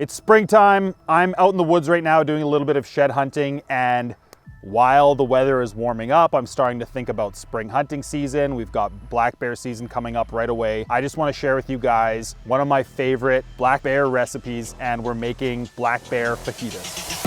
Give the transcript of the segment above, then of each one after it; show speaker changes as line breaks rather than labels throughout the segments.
It's springtime. I'm out in the woods right now doing a little bit of shed hunting, and while the weather is warming up, I'm starting to think about spring hunting season. We've got black bear season coming up right away. I just want to share with you guys one of my favorite black bear recipes, and we're making black bear fajitas.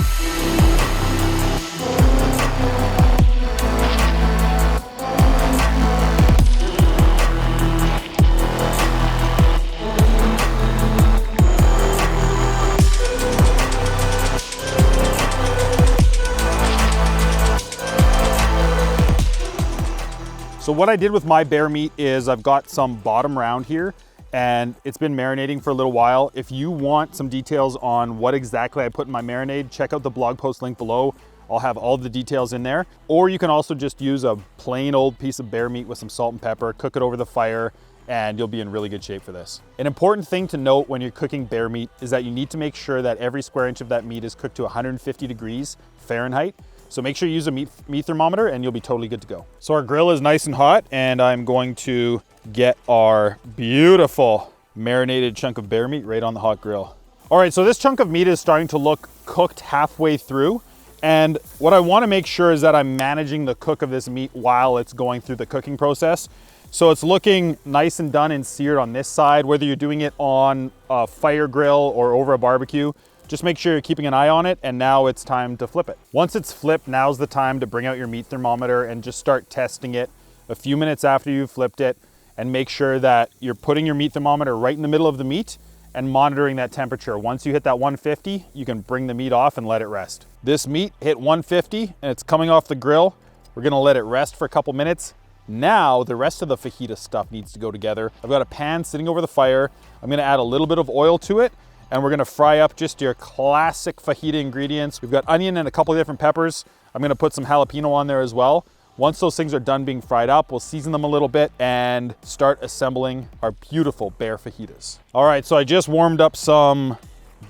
So what I did with my bear meat is I've got some bottom round here, and it's been marinating for a little while. If you want some details on what exactly I put in my marinade, check out the blog post link below. I'll have all the details in there. Or you can also just use a plain old piece of bear meat with some salt and pepper, cook it over the fire, and you'll be in really good shape for this. An important thing to note when you're cooking bear meat is that you need to make sure that every square inch of that meat is cooked to 150 degrees Fahrenheit. So make sure you use a meat thermometer and you'll be totally good to go. So our grill is nice and hot, and I'm going to get our beautiful marinated chunk of bear meat right on the hot grill. All right, so this chunk of meat is starting to look cooked halfway through. And what I want to make sure is that I'm managing the cook of this meat while it's going through the cooking process. So it's looking nice and done and seared on this side, whether you're doing it on a fire grill or over a barbecue. Just make sure you're keeping an eye on it, and now it's time to flip it. Once it's flipped, now's the time to bring out your meat thermometer and just start testing it a few minutes after you've flipped it, and make sure that you're putting your meat thermometer right in the middle of the meat and monitoring that temperature. Once you hit that 150, you can bring the meat off and let it rest. This meat hit 150 and it's coming off the grill. We're gonna let it rest for a couple minutes. Now, the rest of the fajita stuff needs to go together. I've got a pan sitting over the fire. I'm gonna add a little bit of oil to it, and we're gonna fry up just your classic fajita ingredients. We've got onion and a couple of different peppers. I'm gonna put some jalapeno on there as well. Once those things are done being fried up, we'll season them a little bit and start assembling our beautiful bear fajitas. All right, so I just warmed up some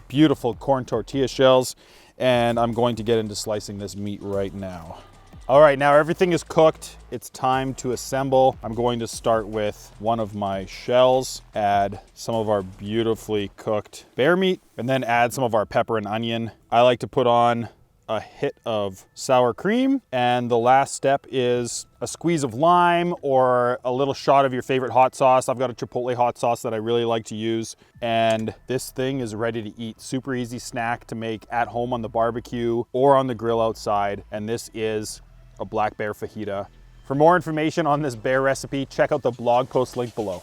beautiful corn tortilla shells, and I'm going to get into slicing this meat right now. All right, now everything is cooked. It's time to assemble. I'm going to start with one of my shells, add some of our beautifully cooked bear meat, and then add some of our pepper and onion. I like to put on a hit of sour cream, and the last step is a squeeze of lime or a little shot of your favorite hot sauce. I've got a Chipotle hot sauce that I really like to use, and this thing is ready to eat. Super easy snack to make at home on the barbecue or on the grill outside, and this is a black bear fajita. For more information on this bear recipe, check out the blog post link below.